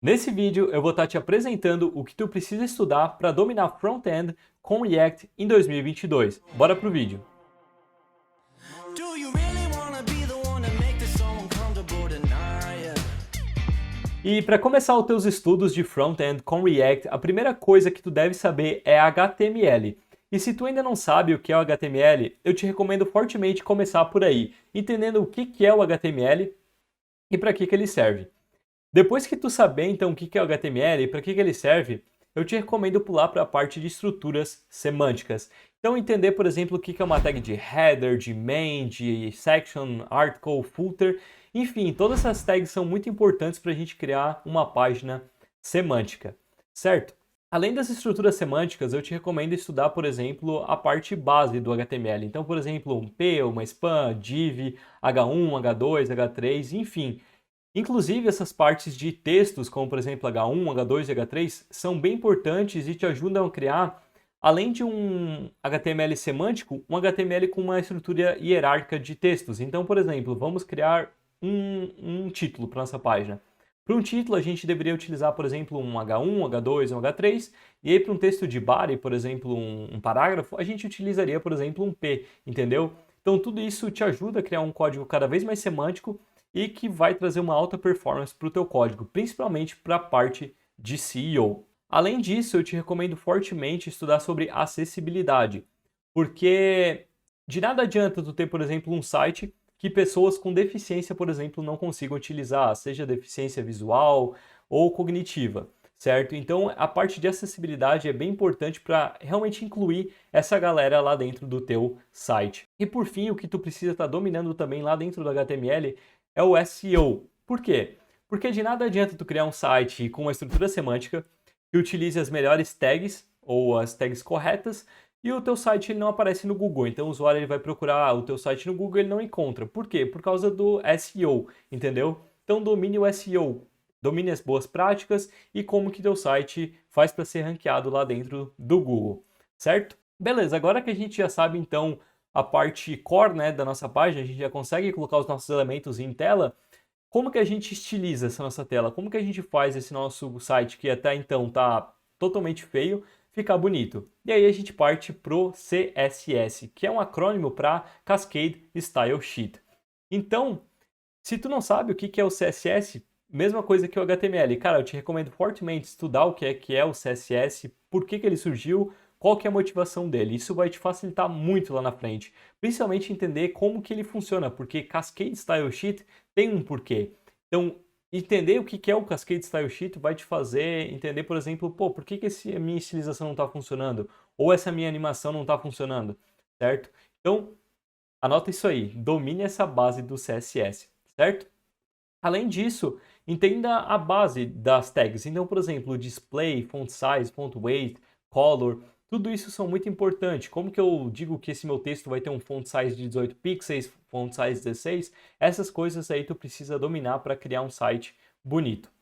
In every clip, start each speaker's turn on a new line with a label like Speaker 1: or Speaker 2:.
Speaker 1: Nesse vídeo eu vou estar te apresentando o que tu precisa estudar para dominar front-end com React em 2022. Bora pro vídeo.
Speaker 2: Do you really wanna be the one to make this so uncomfortable tonight?
Speaker 1: E para começar os teus estudos de front-end com React, a primeira coisa que tu deve saber é HTML. E se tu ainda não sabe o que é o HTML, eu te recomendo fortemente começar por aí, entendendo o que é o HTML e para que ele serve. Depois que tu saber então o que é o HTML e para que ele serve, eu te recomendo pular para a parte de estruturas semânticas. Então entender, por exemplo, o que é uma tag de header, de main, de section, article, footer, enfim, todas essas tags são muito importantes para a gente criar uma página semântica, certo? Além das estruturas semânticas, eu te recomendo estudar, por exemplo, a parte base do HTML. Então, por exemplo, um P, uma span, div, H1, H2, H3, enfim. Inclusive, essas partes de textos, como por exemplo H1, H2 e H3, são bem importantes e te ajudam a criar, além de um HTML semântico, um HTML com uma estrutura hierárquica de textos. Então, por exemplo, vamos criar um título para nossa página. Para um título, a gente deveria utilizar, por exemplo, um H1, H2, um H3, e aí para um texto de body, por exemplo, um parágrafo, a gente utilizaria, por exemplo, um P, entendeu? Então, tudo isso te ajuda a criar um código cada vez mais semântico e que vai trazer uma alta performance para o teu código, principalmente para a parte de SEO. Além disso, eu te recomendo fortemente estudar sobre acessibilidade, porque de nada adianta tu ter, por exemplo, um site que pessoas com deficiência, por exemplo, não consigam utilizar, seja deficiência visual ou cognitiva, certo? Então, a parte de acessibilidade é bem importante para realmente incluir essa galera lá dentro do teu site. E por fim, o que tu precisa estar dominando também lá dentro do HTML é o SEO. Por quê? Porque de nada adianta tu criar um site com uma estrutura semântica que utilize as melhores tags ou as tags corretas e o teu site ele não aparece no Google. Então o usuário ele vai procurar o teu site no Google e ele não encontra. Por quê? Por causa do SEO, entendeu? Então domine o SEO, domine as boas práticas e como que teu site faz para ser ranqueado lá dentro do Google, certo? Beleza, agora que a gente já sabe então a parte core, né, da nossa página, a gente já consegue colocar os nossos elementos em tela. Como que a gente estiliza essa nossa tela? Como que a gente faz esse nosso site que até então tá totalmente feio ficar bonito? E aí a gente parte pro CSS, que é um acrônimo para Cascade Style Sheet. Então, se tu não sabe o que é o CSS, mesma coisa que o HTML. Cara, eu te recomendo fortemente estudar o que é o CSS, por que ele surgiu, qual que é a motivação dele. Isso vai te facilitar muito lá na frente. Principalmente entender como que ele funciona, porque Cascade Style Sheet tem um porquê. Então, entender o que é o Cascade Style Sheet vai te fazer entender, por exemplo, pô, por que a minha estilização não está funcionando? Ou essa minha animação não está funcionando, certo? Então, anota isso aí, domine essa base do CSS, certo? Além disso, entenda a base das tags. Então, por exemplo, display, font size, font weight, color, tudo isso são muito importantes. Como que eu digo que esse meu texto vai ter um font size de 18 pixels, font size 16? Essas coisas aí tu precisa dominar para criar um site bonito.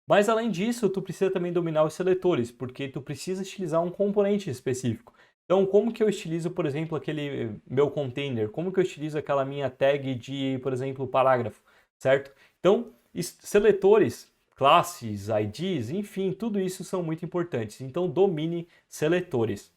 Speaker 1: Mas além disso, tu precisa também dominar os seletores, porque tu precisa estilizar um componente específico. Então, como que eu estilizo, por exemplo, aquele meu container? Como que eu estilizo aquela minha tag de, por exemplo, parágrafo, certo? Então, seletores, classes, IDs, enfim, tudo isso são muito importantes. Então, domine seletores.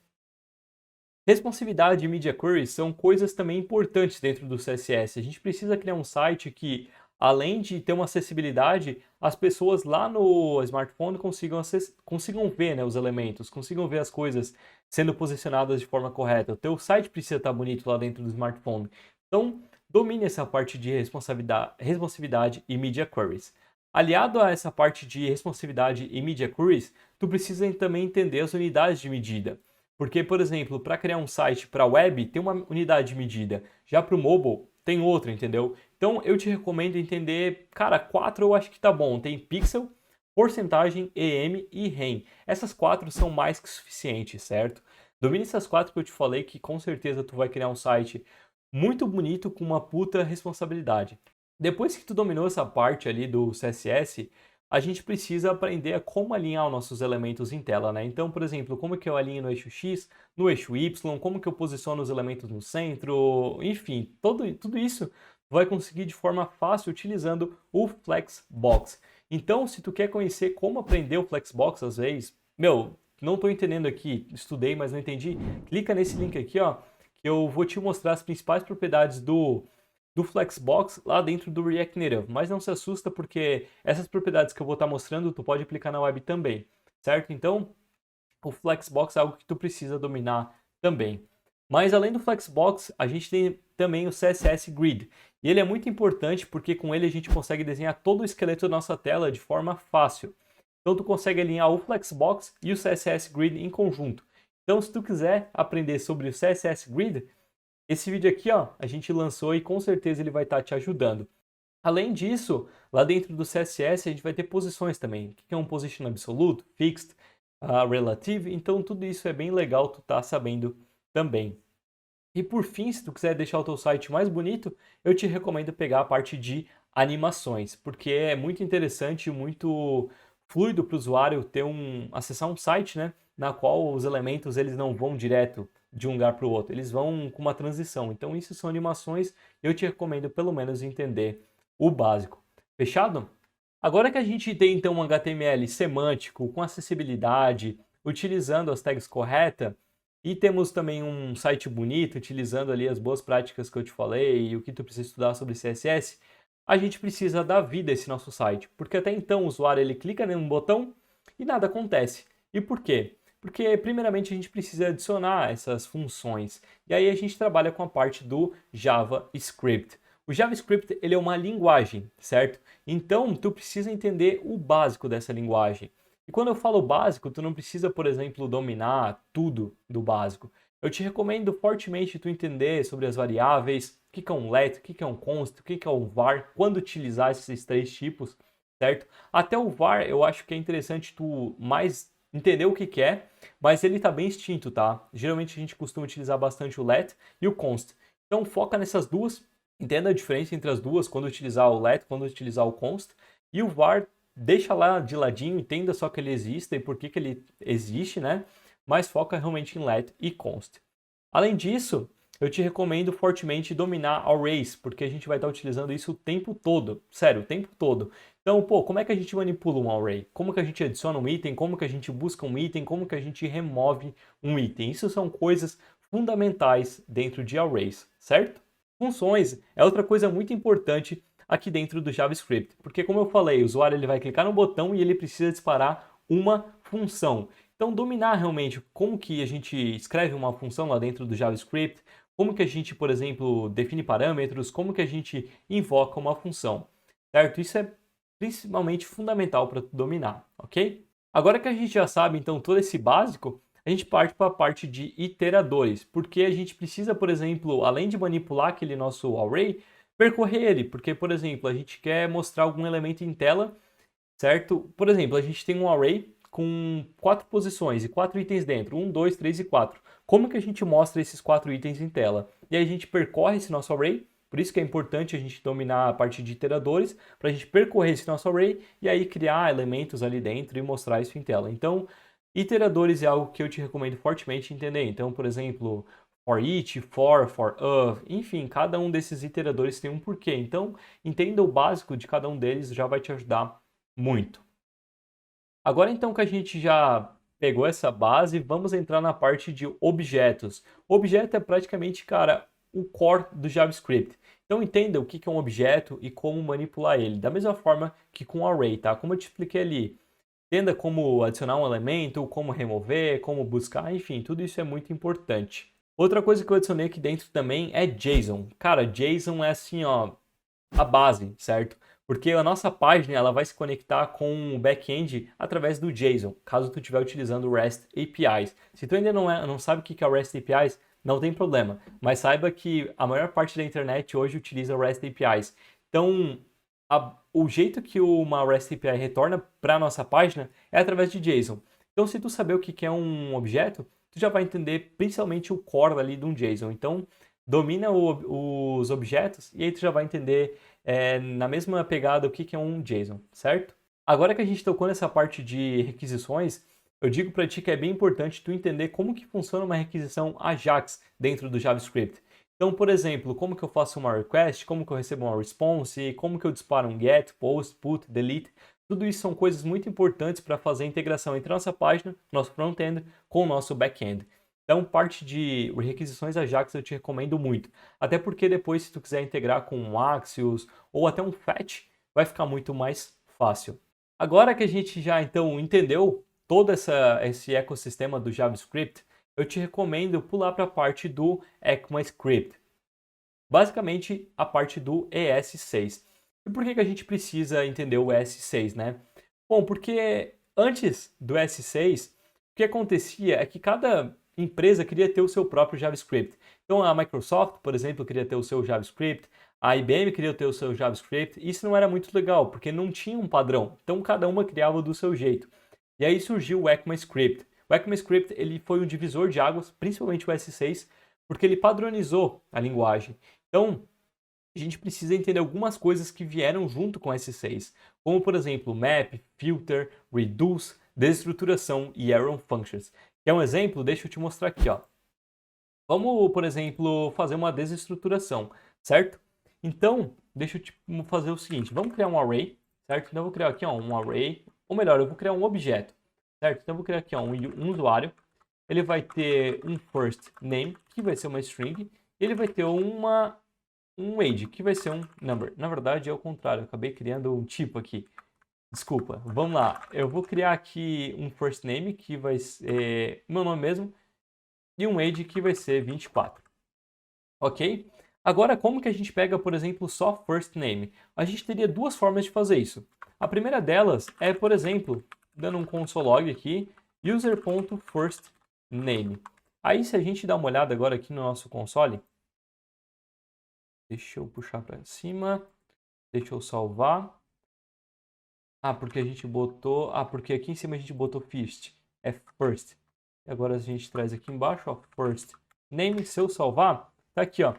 Speaker 1: Responsividade e media queries são coisas também importantes dentro do CSS. A gente precisa criar um site que, além de ter uma acessibilidade, as pessoas lá no smartphone consigam ver, né, os elementos, consigam ver as coisas sendo posicionadas de forma correta. O teu site precisa estar bonito lá dentro do smartphone. Então, domine essa parte de responsividade e media queries. Aliado a essa parte de responsividade e media queries, tu precisa também entender as unidades de medida. Porque, por exemplo, para criar um site para web tem uma unidade de medida, já para o mobile tem outra, entendeu? Então eu te recomendo entender, cara, 4 eu acho que tá bom. Tem pixel, porcentagem, EM e REM. Essas 4 são mais que suficientes, certo? Domine essas 4 que eu te falei que com certeza tu vai criar um site muito bonito com uma puta responsabilidade. Depois que tu dominou essa parte ali do CSS, a gente precisa aprender a como alinhar os nossos elementos em tela, né? Então, por exemplo, como que eu alinho no eixo X, no eixo Y, como que eu posiciono os elementos no centro, enfim, tudo isso vai conseguir de forma fácil utilizando o Flexbox. Então, se tu quer conhecer como aprender o Flexbox, às vezes, meu, não estou entendendo aqui, estudei, mas não entendi, clica nesse link aqui, ó, que eu vou te mostrar as principais propriedades do Flexbox lá dentro do React Native. Mas não se assusta porque essas propriedades que eu vou estar mostrando, tu pode aplicar na web também, certo? Então, o Flexbox é algo que tu precisa dominar também. Mas além do Flexbox, a gente tem também o CSS Grid. E ele é muito importante porque com ele a gente consegue desenhar todo o esqueleto da nossa tela de forma fácil. Então tu consegue alinhar o Flexbox e o CSS Grid em conjunto. Então se tu quiser aprender sobre o CSS Grid, esse vídeo aqui ó, a gente lançou e com certeza ele vai estar te ajudando. Além disso, lá dentro do CSS a gente vai ter posições também. O que é um position absoluto, fixed, relative. Então tudo isso é bem legal tu tá sabendo também. E por fim, se tu quiser deixar o teu site mais bonito, eu te recomendo pegar a parte de animações, porque é muito interessante, muito fluido para o usuário acessar um site, né, na qual os elementos eles não vão direto de um lugar para o outro, eles vão com uma transição. Então isso são animações, eu te recomendo pelo menos entender o básico. Fechado? Agora que a gente tem então um HTML semântico, com acessibilidade, utilizando as tags corretas, e temos também um site bonito, utilizando ali as boas práticas que eu te falei e o que tu precisa estudar sobre CSS, a gente precisa dar vida a esse nosso site, porque até então o usuário ele clica num botão e nada acontece. E por quê? Porque primeiramente a gente precisa adicionar essas funções, e aí a gente trabalha com a parte do JavaScript. O JavaScript ele é uma linguagem, certo? Então tu precisa entender o básico dessa linguagem. E quando eu falo básico, tu não precisa, por exemplo, dominar tudo do básico. Eu te recomendo fortemente tu entender sobre as variáveis, o que é um let, o que é um const, o que é um var, quando utilizar esses três tipos, certo? Até o var eu acho que é interessante tu mais entender o que é, mas ele está bem extinto, tá? Geralmente a gente costuma utilizar bastante o let e o const. Então foca nessas duas, entenda a diferença entre as duas, quando utilizar o let, quando utilizar o const, e o var deixa lá de ladinho, entenda só que ele existe e por que ele existe, né? Mas foca realmente em let e const. Além disso, eu te recomendo fortemente dominar arrays, porque a gente vai estar utilizando isso o tempo todo, sério, o tempo todo. Então, pô, como é que a gente manipula um array? Como que a gente adiciona um item? Como que a gente busca um item? Como que a gente remove um item? Isso são coisas fundamentais dentro de arrays, certo? Funções é outra coisa muito importante aqui dentro do JavaScript, porque como eu falei, o usuário ele vai clicar no botão e ele precisa disparar uma função. Então, dominar realmente como que a gente escreve uma função lá dentro do JavaScript, como que a gente, por exemplo, define parâmetros, como que a gente invoca uma função, certo? Isso é principalmente fundamental para dominar, ok? Agora que a gente já sabe, então, todo esse básico, a gente parte para a parte de iteradores, porque a gente precisa, por exemplo, além de manipular aquele nosso array, percorrer ele, porque, por exemplo, a gente quer mostrar algum elemento em tela, certo? Por exemplo, a gente tem um array com 4 posições e 4 itens dentro, 1, 2, 3 e 4. Como que a gente mostra esses 4 itens em tela? E aí a gente percorre esse nosso array, por isso que é importante a gente dominar a parte de iteradores, para a gente percorrer esse nosso array e aí criar elementos ali dentro e mostrar isso em tela. Então, iteradores é algo que eu te recomendo fortemente entender. Então, por exemplo, for each, for of, enfim, cada um desses iteradores tem um porquê. Então, entenda o básico de cada um deles, já vai te ajudar muito. Agora então que a gente já pegou essa base, vamos entrar na parte de objetos. Objeto é praticamente, cara, o core do JavaScript. Então entenda o que é um objeto e como manipular ele, da mesma forma que com array, tá? Como eu te expliquei ali, entenda como adicionar um elemento, como remover, como buscar, enfim, tudo isso é muito importante. Outra coisa que eu adicionei aqui dentro também é JSON. Cara, JSON é assim, ó, a base, certo? Porque a nossa página ela vai se conectar com o back-end através do JSON, caso tu estiver utilizando o REST APIs. Se tu ainda não sabe o que é o REST APIs, não tem problema, mas saiba que a maior parte da internet hoje utiliza o REST APIs. Então, o jeito que uma REST API retorna para a nossa página é através de JSON. Então, se tu saber o que é um objeto, tu já vai entender principalmente o core ali de um JSON. Então, domina os objetos e aí tu já vai entender na mesma pegada o que é um JSON, certo? Agora que a gente tocou nessa parte de requisições, eu digo para ti que é bem importante tu entender como que funciona uma requisição AJAX dentro do JavaScript. Então, por exemplo, como que eu faço uma request, como que eu recebo uma response, como que eu disparo um get, post, put, delete. Tudo isso são coisas muito importantes para fazer a integração entre a nossa página, nosso front-end, com o nosso back-end. Então, parte de requisições Ajax eu te recomendo muito. Até porque depois, se tu quiser integrar com um Axios ou até um Fetch, vai ficar muito mais fácil. Agora que a gente já então entendeu todo esse ecossistema do JavaScript, eu te recomendo pular para a parte do ECMAScript. Basicamente, a parte do ES6. E por que a gente precisa entender o ES6, né? Bom, porque antes do ES6, o que acontecia é que cada empresa queria ter o seu próprio JavaScript. Então, a Microsoft, por exemplo, queria ter o seu JavaScript, a IBM queria ter o seu JavaScript, e isso não era muito legal, porque não tinha um padrão. Então, cada uma criava do seu jeito. E aí surgiu o ECMAScript. O ECMAScript ele foi um divisor de águas, principalmente o S6, porque ele padronizou a linguagem. Então, a gente precisa entender algumas coisas que vieram junto com o S6, como, por exemplo, map, filter, reduce, desestruturação e arrow functions. Quer um exemplo? Deixa eu te mostrar aqui, ó. Vamos, por exemplo, fazer uma desestruturação, certo? Então, deixa eu te fazer o seguinte, vamos criar um array, certo? Então, eu vou criar aqui ó, um array, ou melhor, eu vou criar um objeto, certo? Então, eu vou criar aqui ó, um usuário, ele vai ter um first name, que vai ser uma string, e ele vai ter um age, que vai ser um number. Na verdade, é o contrário, eu acabei criando um tipo aqui. Desculpa, vamos lá. Eu vou criar aqui um first name, que vai ser meu nome mesmo, e um age, que vai ser 24. Ok? Agora, como que a gente pega, por exemplo, só first name? A gente teria duas formas de fazer isso. A primeira delas é, por exemplo, dando um console log aqui, user.firstName. Aí, se a gente dá uma olhada agora aqui no nosso console, deixa eu puxar para cima, deixa eu salvar. Porque a gente botou, porque aqui em cima a gente botou first, é first. E agora a gente traz aqui embaixo, ó, first name, se eu salvar, tá aqui, ó.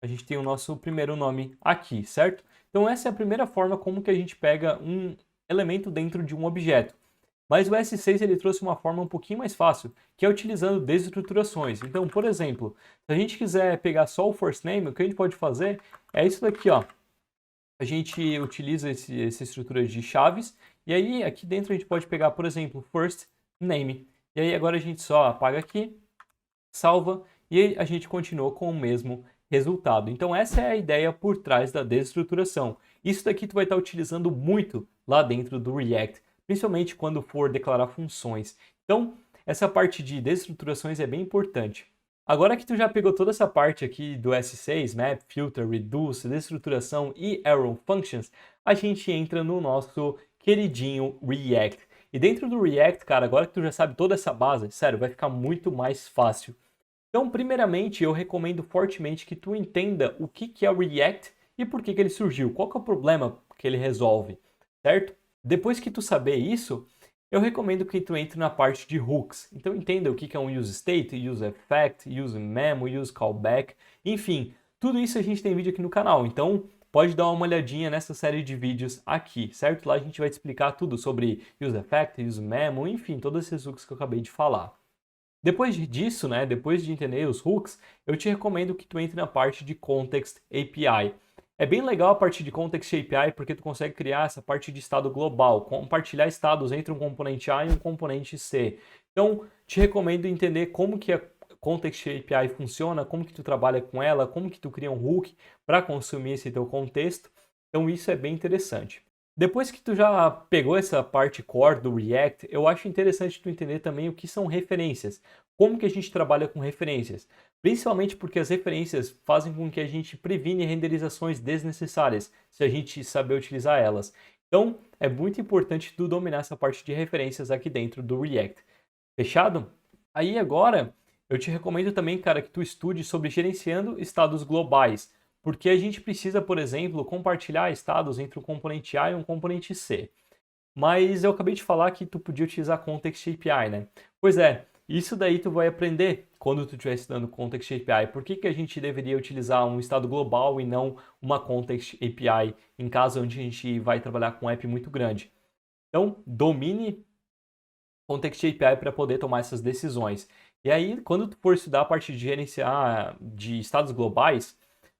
Speaker 1: A gente tem o nosso primeiro nome aqui, certo? Então essa é a primeira forma como que a gente pega um elemento dentro de um objeto. Mas o S6 ele trouxe uma forma um pouquinho mais fácil, que é utilizando desestruturações. Então, por exemplo, se a gente quiser pegar só o first name, o que a gente pode fazer é isso daqui, ó. A gente utiliza essa estrutura de chaves, e aí aqui dentro a gente pode pegar, por exemplo, first name. E aí agora a gente só apaga aqui, salva, e a gente continua com o mesmo resultado. Então essa é a ideia por trás da desestruturação. Isso daqui tu vai estar utilizando muito lá dentro do React, principalmente quando for declarar funções. Então essa parte de desestruturações é bem importante. Agora que tu já pegou toda essa parte aqui do S6, Map, Filter, Reduce, desestruturação e Arrow Functions, a gente entra no nosso queridinho React. E dentro do React, cara, agora que tu já sabe toda essa base, sério, vai ficar muito mais fácil. Então, primeiramente, eu recomendo fortemente que tu entenda o que é o React e por que ele surgiu, qual que é o problema que ele resolve, certo? Depois que tu saber isso, eu recomendo que tu entre na parte de hooks. Então entenda o que é um useState, useEffect, useMemo, useCallback, enfim, tudo isso a gente tem vídeo aqui no canal, então pode dar uma olhadinha nessa série de vídeos aqui, certo? Lá a gente vai te explicar tudo sobre useEffect, useMemo, enfim, todos esses hooks que eu acabei de falar. Depois disso, né, depois de entender os hooks, eu te recomendo que tu entre na parte de Context API. É bem legal a parte de Context API porque tu consegue criar essa parte de estado global, compartilhar estados entre um componente A e um componente C. Então, te recomendo entender como que a Context API funciona, como que tu trabalha com ela, como que tu cria um hook para consumir esse teu contexto. Então, isso é bem interessante. Depois que tu já pegou essa parte core do React, eu acho interessante tu entender também o que são referências. Como que a gente trabalha com referências? Principalmente porque as referências fazem com que a gente previne renderizações desnecessárias, se a gente saber utilizar elas. Então, é muito importante tu dominar essa parte de referências aqui dentro do React. Fechado? Aí agora, eu te recomendo também, cara, que tu estude sobre gerenciando estados globais. Porque a gente precisa, por exemplo, compartilhar estados entre um componente A e um componente C. Mas eu acabei de falar que tu podia utilizar Context API, né? Pois é, isso daí tu vai aprender quando tu estiver estudando Context API. Por que a gente deveria utilizar um estado global e não uma Context API em caso onde a gente vai trabalhar com um app muito grande? Então, domine Context API para poder tomar essas decisões. E aí, quando tu for estudar a parte de gerenciar de estados globais,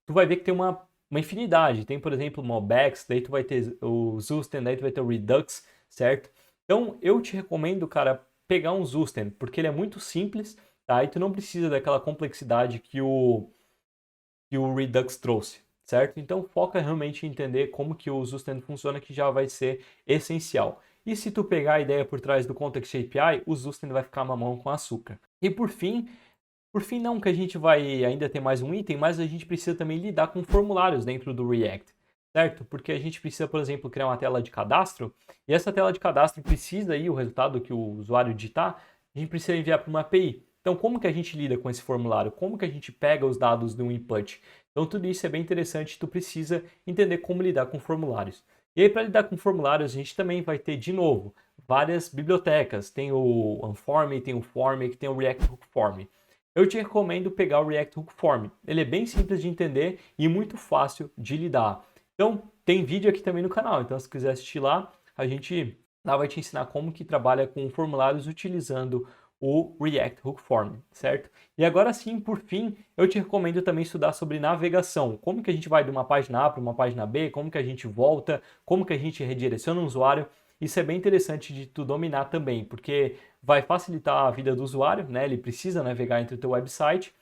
Speaker 1: tu vai ver que tem uma uma infinidade. Tem, por exemplo, o MobX, daí tu vai ter o Zusten, daí tu vai ter o Redux, certo? Então, eu te recomendo, cara, pegar um Zusten, porque ele é muito simples, tá? E tu não precisa daquela complexidade que o Redux trouxe, certo? Então, foca realmente em entender como que o Zusten funciona, que já vai ser essencial. E se tu pegar a ideia por trás do Context API, o Zusten vai ficar mamão com açúcar. E por fim não que a gente vai ainda ter mais um item, mas a gente precisa também lidar com formulários dentro do React, certo? Porque a gente precisa, por exemplo, criar uma tela de cadastro, e essa tela de cadastro precisa aí, o resultado que o usuário digitar, a gente precisa enviar para uma API. Então, como que a gente lida com esse formulário? Como que a gente pega os dados de um input? Então, tudo isso é bem interessante, tu precisa entender como lidar com formulários. E aí, para lidar com formulários, a gente também vai ter, de novo, várias bibliotecas. Tem o Unform, tem o Formic, tem o React Hook Form. Eu te recomendo pegar o React Hook Form. Ele é bem simples de entender e muito fácil de lidar. Então, tem vídeo aqui também no canal. Então, se quiser assistir lá, a gente lá vai te ensinar como que trabalha com formulários utilizando o React Hook Form, certo? E agora sim, por fim, eu te recomendo também estudar sobre navegação. Como que a gente vai de uma página A para uma página B, como que a gente volta, como que a gente redireciona o usuário. Isso é bem interessante de tu dominar também, porque vai facilitar a vida do usuário, né? Ele precisa navegar entre o teu website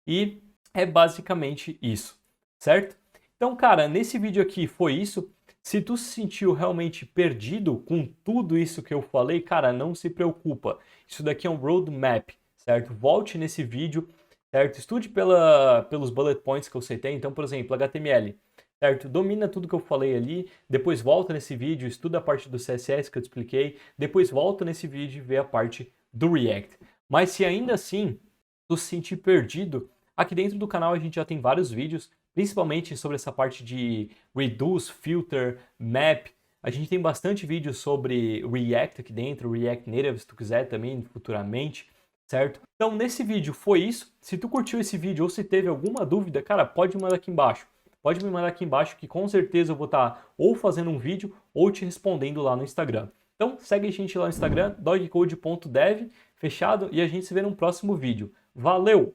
Speaker 1: e é basicamente isso, certo? Então, cara, nesse vídeo aqui foi isso. Se tu se sentiu realmente perdido com tudo isso que eu falei, cara, não se preocupa. Isso daqui é um roadmap, certo? Volte nesse vídeo, certo? Estude pelos bullet points que eu citei. Então, por exemplo, HTML, certo? Domina tudo que eu falei ali, depois volta nesse vídeo, estuda a parte do CSS que eu te expliquei, depois volta nesse vídeo e vê a parte do React. Mas se ainda assim tu se sentir perdido, aqui dentro do canal a gente já tem vários vídeos, principalmente sobre essa parte de Reduce, Filter, Map. A gente tem bastante vídeo sobre React aqui dentro, React Native, se tu quiser também futuramente, certo? Então nesse vídeo foi isso. Se tu curtiu esse vídeo ou se teve alguma dúvida, cara, pode me mandar aqui embaixo. Pode me mandar aqui embaixo que com certeza eu vou estar ou fazendo um vídeo ou te respondendo lá no Instagram. Então segue a gente lá no Instagram, dogcode.dev, fechado? E a gente se vê no próximo vídeo. Valeu!